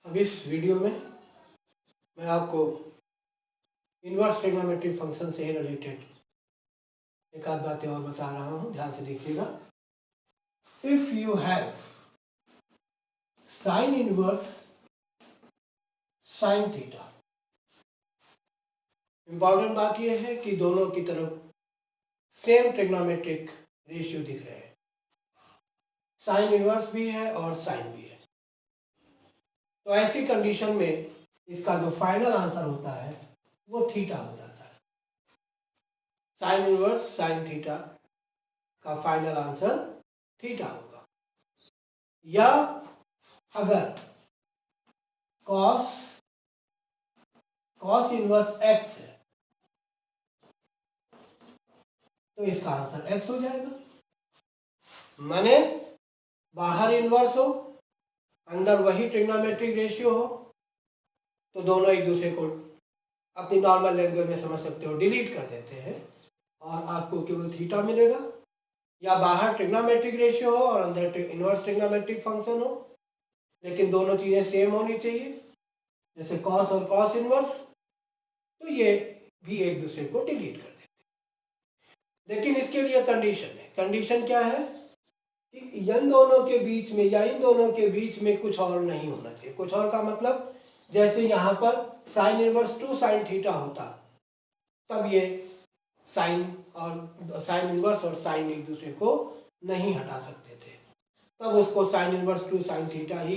अब इस वीडियो में मैं आपको इन्वर्स ट्रिग्नोमेट्रिक फंक्शन से रिलेटेड एक आध बातें और बता रहा हूँ, ध्यान से देखिएगा। If you have sine inverse sine theta, important बात यह है कि दोनों की तरफ सेम ट्रिग्नोमेट्रिक रेशियो दिख रहे हैं, साइन इनवर्स भी है और साइन भी है। तो ऐसी कंडीशन में इसका जो फाइनल आंसर होता है वो थीटा हो जाता है। साइन इनवर्स साइन थीटा का फाइनल आंसर थीटा होगा। या अगर कॉस इनवर्स एक्स है तो इसका आंसर एक्स हो जाएगा। माने बाहर इनवर्स हो, अंदर वही ट्रिग्नोमेट्रिक रेशियो हो, तो दोनों एक दूसरे को अपनी नॉर्मल लैंग्वेज में समझ सकते हो, डिलीट कर देते हैं और आपको केवल थीटा मिलेगा। या बाहर ट्रिग्नोमेट्रिक रेशियो हो और अंदर इनवर्स ट्रिग्नोमेट्रिक फंक्शन हो, लेकिन दोनों चीजें सेम होनी चाहिए, जैसे कॉस और कॉस इनवर्स, तो ये भी एक दूसरे को डिलीट कर देते हैं। लेकिन इसके लिए कंडीशन है। कंडीशन क्या है कि इन दोनों के बीच में या इन दोनों के बीच में कुछ और नहीं होना चाहिए। कुछ और का मतलब जैसे यहाँ पर sign inverse to sine theta होता, तब ये साइन इनवर्स और साइन एक दूसरे को नहीं हटा सकते थे, तब उसको sine inverse to sine theta ही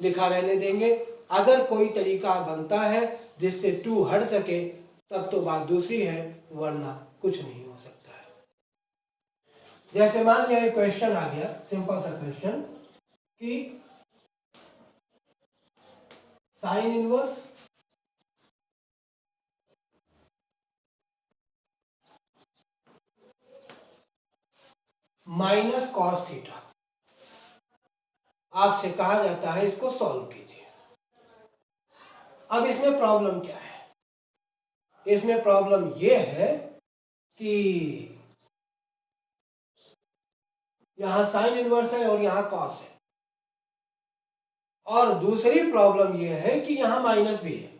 लिखा रहने देंगे। अगर कोई तरीका बनता है जिससे टू हट सके तब तो बात दूसरी है, वरना कुछ नहीं हो सकता है। जैसे मान लिया एक क्वेश्चन आ गया, सिंपल सा क्वेश्चन कि sine inverse minus cos theta, आपसे कहा जाता है इसको सॉल्व कीजिए। अब इसमें प्रॉब्लम क्या है? इसमें प्रॉब्लम यह है कि यहां साइन इनवर्स है और यहां कॉस है, और दूसरी प्रॉब्लम यह है कि यहां माइनस भी है।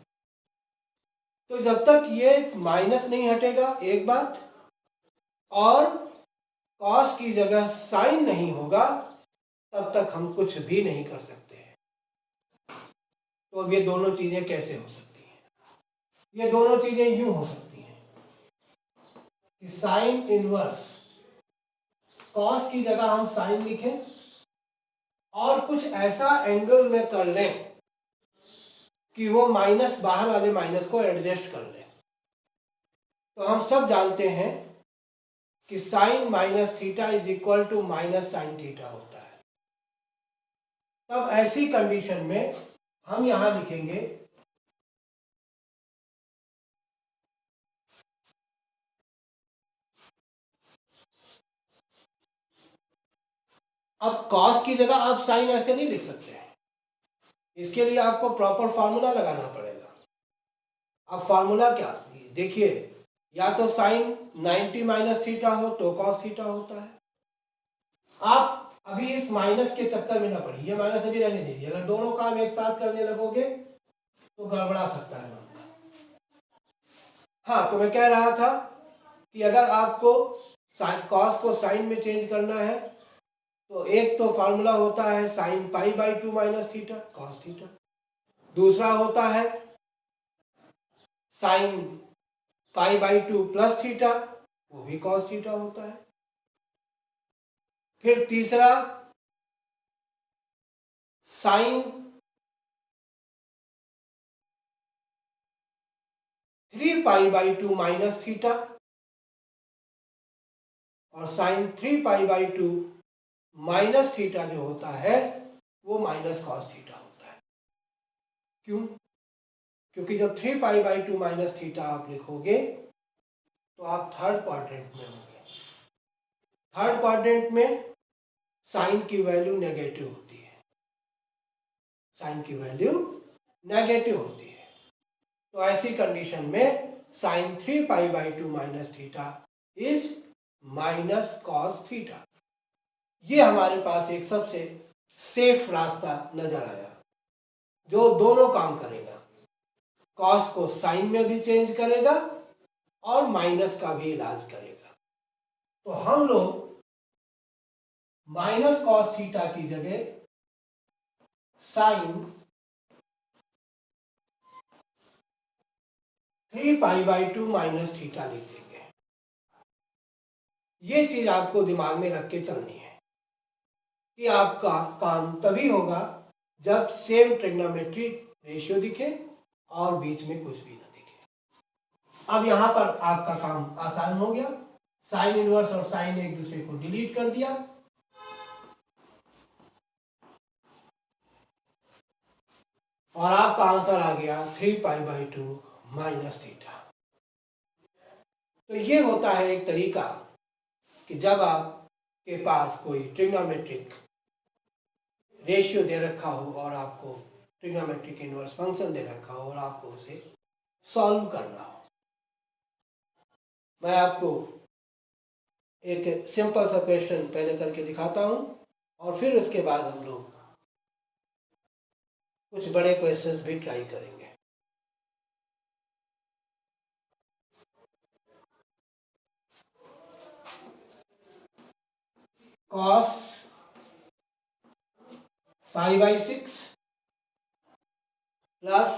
तो जब तक ये माइनस नहीं हटेगा एक बात, और कॉस की जगह साइन नहीं होगा, तब तक हम कुछ भी नहीं कर सकते हैं। तो अब ये दोनों चीजें कैसे हो सकती हैं? ये दोनों चीजें यूं हो सकती हैं कि साइन इनवर्स कॉस की जगह हम साइन लिखें और कुछ ऐसा एंगल में कर लें कि वो माइनस, बाहर वाले माइनस को एडजस्ट कर लें। तो हम सब जानते हैं कि sine minus theta is equal to minus sine theta होता है। तब ऐसी कंडीशन में हम यहां लिखेंगे अब कॉस की जगह आप साइन ऐसे नहीं लिख सकते हैं, इसके लिए आपको प्रॉपर फॉर्मूला लगाना पड़ेगा। अब फॉर्मूला क्या देखिए, या तो साइन 90 माइनस थीटा हो तो कॉस थीटा होता है। आप अभी इस माइनस के चक्कर में ना पड़िए, ये माइनस अभी रहने दीजिए। अगर दोनों काम एक साथ करने लगोगे तो गड़बड़ा सकता है मामला। हाँ, तो मैं कह रहा था कि अगर आपको कॉस को साइन में चेंज करना है तो एक तो फॉर्मूला होता है sine pi by 2 minus theta cos theta, दूसरा होता है sine pi by 2 plus theta, वो भी कॉस थीटा होता है। फिर तीसरा sine 3 pi by 2 minus theta और sine 3 pi by 2 minus theta जो होता है वो माइनस कॉस थीटा होता है। क्यों? क्योंकि जब 3 पाई बाई 2 माइनस थीटा आप लिखोगे तो आप थर्ड क्वाड्रेंट में होंगे। थर्ड क्वाड्रेंट में साइन की वैल्यू नेगेटिव होती है, साइन की वैल्यू नेगेटिव होती है। तो ऐसी कंडीशन में sine 3 pi by 2 minus theta is minus cos theta. ये हमारे पास एक सबसे सेफ रास्ता नजर आया। जो दोनों काम करेगा, कॉस को साइन में भी चेंज करेगा और माइनस का भी इलाज करेगा। तो हम लोग माइनस कॉस थीटा की जगह साइन 3π/2 माइनस थीटा लिख देंगे। ये चीज आपको दिमाग में रख के चलनी है कि आपका काम तभी होगा जब सेम ट्रिग्नोमेट्रिक रेशियो दिखे और बीच में कुछ भी ना दिखे। अब यहां पर आपका काम आसान हो गया, साइन इनवर्स और साइन एक दूसरे को डिलीट कर दिया और आपका आंसर आ गया 3π/2 माइनस थीटा। तो ये होता है एक तरीका कि जब आपके पास कोई ट्रिग्नोमेट्रिक रेशियो दे रखा हो और आपको ट्रिग्नोमेट्रिक इनवर्स फंक्शन दे रखा हो और आपको उसे सॉल्व करना हो। मैं आपको एक सिंपल सा क्वेश्चन पहले करके दिखाता हूं और फिर उसके बाद हम लोग कुछ बड़े क्वेश्चंस भी ट्राई करेंगे। cos π/6 plus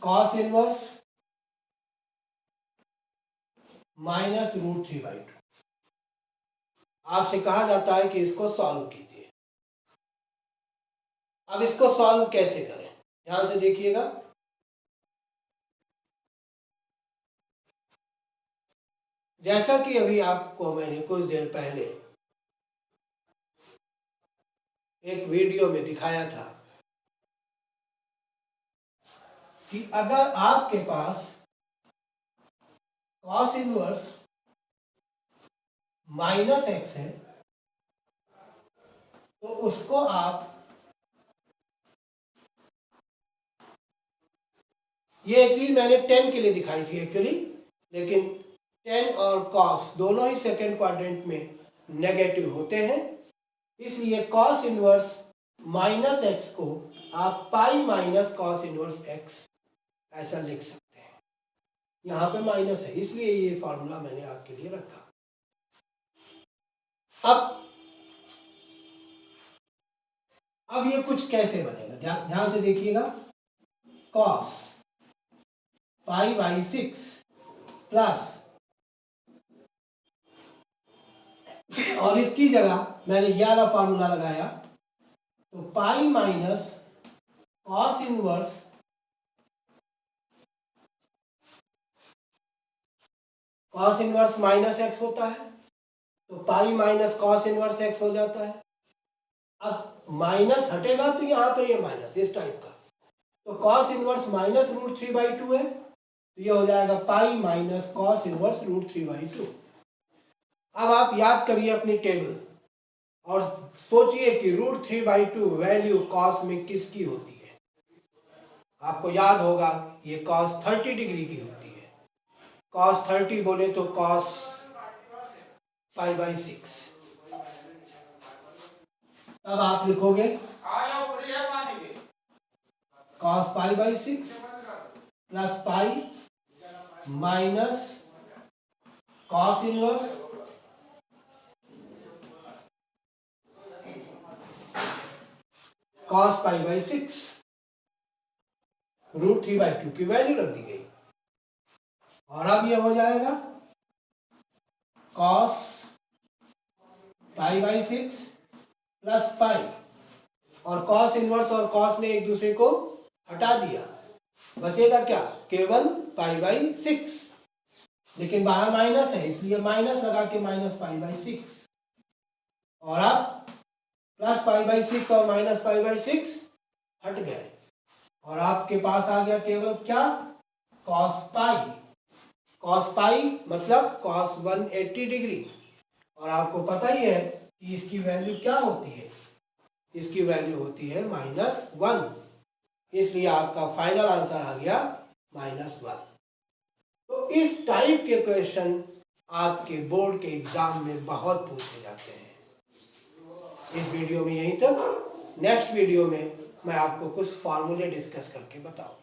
cos inverse minus √3/2। आपसे कहा जाता है कि इसको सॉल्व कीजिए। अब इसको सॉल्व कैसे करें, ध्यान से देखिएगा। जैसा कि अभी आपको मैंने कुछ देर पहले एक वीडियो में दिखाया था कि अगर आपके पास cos इनवर्स -x है तो उसको आप, ये चीज मैंने tan के लिए दिखाई थी एक्चुअली, लेकिन tan और cos दोनों ही सेकेंड क्वाड्रेंट में नेगेटिव होते हैं, इसलिए cos इनवर्स -x को आप पाई माइनस cos इनवर्स x ऐसा लिख सकते हैं। यहाँ पे माइनस है इसलिए ये फॉर्मूला मैंने आपके लिए रखा। अब ये कुछ कैसे बनेगा, ध्यान से देखिएगा। cos π/6 प्लस, और इसकी जगह मैंने ये वाला फॉर्मूला लगाया तो पाई माइनस cos इनवर्स -x होता है तो पाई माइनस cos इनवर्स x हो जाता है। अब माइनस हटेगा तो यहाँ पर ये माइनस इस टाइप का, तो cos इनवर्स माइनस √3/2 है तो ये हो जाएगा पाई माइनस cos इनवर्स √3/2। अब आप याद करिए अपनी टेबल और सोचिए कि √3/2 वैल्यू cos में किसकी होती है। आपको याद होगा ये cos 30 डिग्री की होती है। cos 30 बोले तो cos π/6। तब आप लिखोगे cos π/6 plus pi minus cos inverse cos π/6 √3/2 की वैल्यू रख दी गई और अब ये हो जाएगा cos π/6 प्लस पाई, और cos इनवर्स और cos ने एक दूसरे को हटा दिया, बचेगा क्या, केवल π/6, लेकिन बाहर माइनस है इसलिए माइनस लगा के माइनस π/6, और अब प्लस π/6 और माइनस π/6 हट गए और आपके पास आ गया केवल क्या, cos पाई मतलब cos 180 डिग्री। और आपको पता ही है कि इसकी वैल्यू क्या होती है, इसकी वैल्यू होती है -1, इसलिए आपका फाइनल आंसर आ गया -1। तो इस टाइप के क्वेश्चन आपके बोर्ड के एग्जाम में बहुत पूछे जाते हैं। इस वीडियो में यहीं तक। नेक्स्ट वीडियो में मैं आपको कुछ फार्मूले डिस्कस करके बताऊंगा।